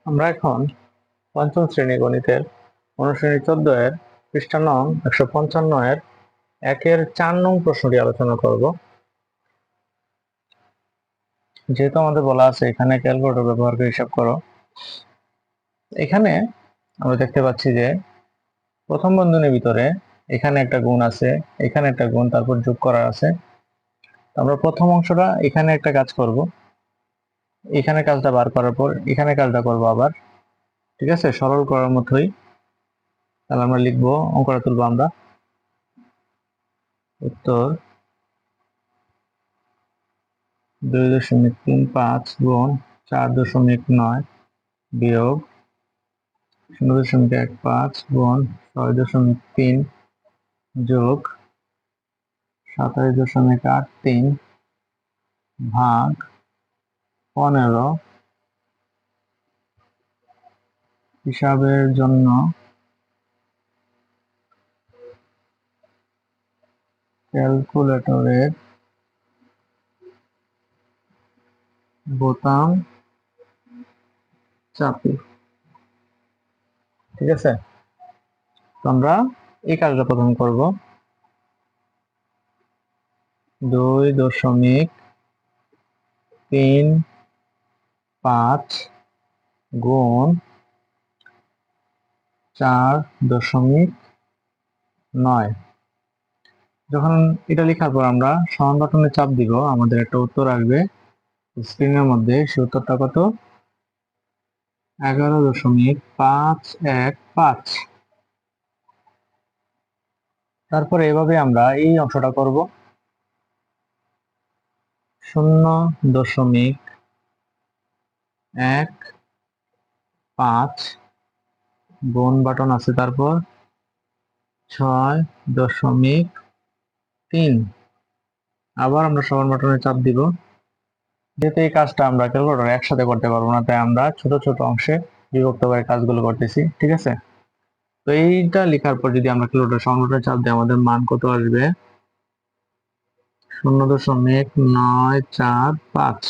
আমরা এখন পঞ্চম শ্রেণী গণিতের অনুশ্রেণী 14 এর পৃষ্ঠা নং 155 এর 1-এর 4 নং প্রশ্নটি আলোচনা করব। যেহেতু আমাদের বলা আছে এখানে ক্যালকুলেটর ব্যবহার করে হিসাব করো, এখানে আমরা দেখতে পাচ্ছি যে প্রথম বন্ধনীর ভিতরে এখানে একটা গুণ আছে, এখানে একটা গুণ, তারপর যোগ করা আছে। আমরা প্রথম অংশটা এখানে একটা কাজ করব, এখানে কাজটা বার করার পর এখানে কাজটা করব আবার, ঠিক আছে, সরল করার মতোই। তাহলে আমরা লিখবো, অঙ্কটা তুলবো আমরা, উত্তর 2.35 গুণ 4.9 বিয়োগ 0.15 গুণ 6.3 যোগ 27.83 ভাগ 15 হিসাবের জন্য ক্যালকুলেটরের বোতাম চাপি। ঠিক আছে, তো আমরা এই কাজটা প্রথম করব। 2.35 গুণ 4.9। যখন এটা লেখার পর আমরা সমান বাটনে চাপ দিব, আমাদের একটা উত্তর আসবে স্ক্রিনের মধ্যে। সেই উত্তরটা কত? 11.515। তারপরে এভাবে আমরা এই অংশটা করব। 0.15 গুণ বাটন আছে, তারপর 6.3। আবার আমরা সমান বাটনে চাপ দিব। যেহেতু এই কাজটা আমরা ক্যালকুলেটরে একসাথে করতে পারবো না, তাই আমরা ছোট ছোট অংশে বিভক্ত করে কাজগুলো করতেছি। ঠিক আছে, তো এইটা লেখার পর যদি আমরা ক্যালকুলেটরে সমান বাটনে চাপ দিই, আমাদের মান কত আসবে? 0.945।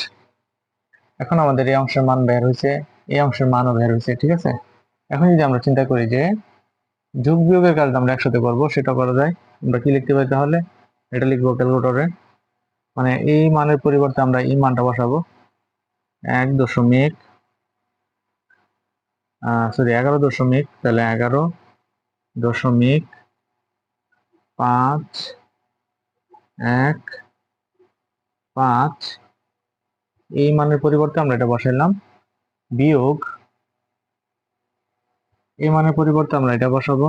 এখন আমাদের এই অংশের মান বের হয়েছে, এই অংশের মানও বের হয়েছে। ঠিক আছে, এখন যদি আমরা চিন্তা করি যে যোগ বিয়োগের কাজটা আমরা একসাথে করব, সেটা করা যায়। আমরা কি লিখতে পারি তাহলে? এটা লিখবো ক্যালকুলেটরে, মানে এই মানের পরিবর্তে আমরা এই মানটা বসাবো। 1 দশমিক সরি 11 দশমিক, তাহলে 11.515 এই মানের পরিবর্তে আমরা এটা বসাইলাম। বিয়োগ এই মানের পরিবর্তে আমরা এটা বসাবো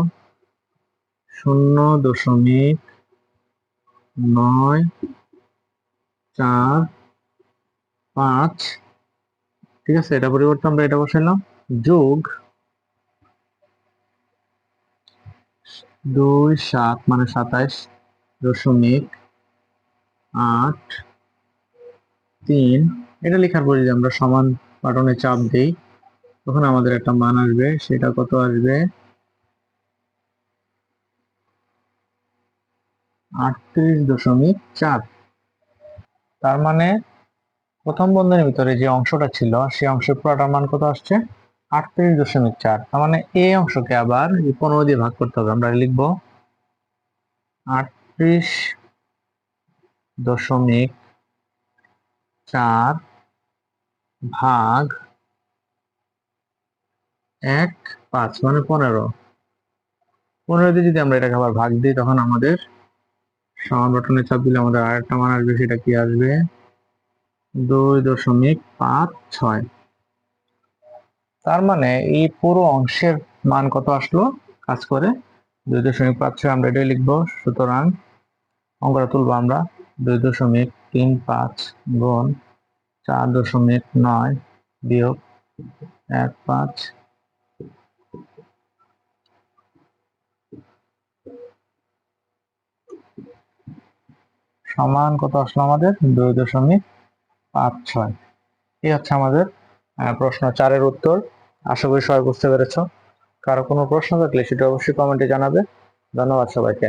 0.945। ঠিক আছে, এটা পরিবর্তে আমরা এটা বসাইলাম। যোগ 27 মানে 27.83। এটা লেখার পরে যদি আমরা সমান বাটনে চাপ দিই, তখন আমাদের একটা মান আসবে। সেটা কত আসবে? 38.4। তার মানে প্রথম বন্ধনীর ভিতরে যে অংশটা ছিল, সেই অংশের পুরোটার মান কত আসছে? 38.4। তার মানে এই অংশকে আবার 15 দিয়ে ভাগ করতে হবে। আমরা লিখবো 38.4 ভাগ 1.5 মানে 15। 15 দিয়ে যদি আমরা এটাকে আবার ভাগ দিই, তখন আমাদের সমান বাটনে চাপ দিলে আমাদের আরেকটা মান আসবে। সেটা কি আসবে? 2.56। তার মানে এই পুরো অংশের মান কত আসলো কাজ করে? 2.56। আমরা এটাই লিখবো। সুতরাং অঙ্কটা তুলবো আমরা। 2.35 গুণ 4.9 বিয়োগ 1.5 সমান কত আসলো আমাদের? 2.56। এই হচ্ছে আমাদের প্রশ্ন 4-এর উত্তর। আশা করি সবাই বুঝতে পেরেছো। কারো কোনো প্রশ্ন থাকলে সেটা অবশ্যই কমেন্টে জানাবে। ধন্যবাদ সবাইকে।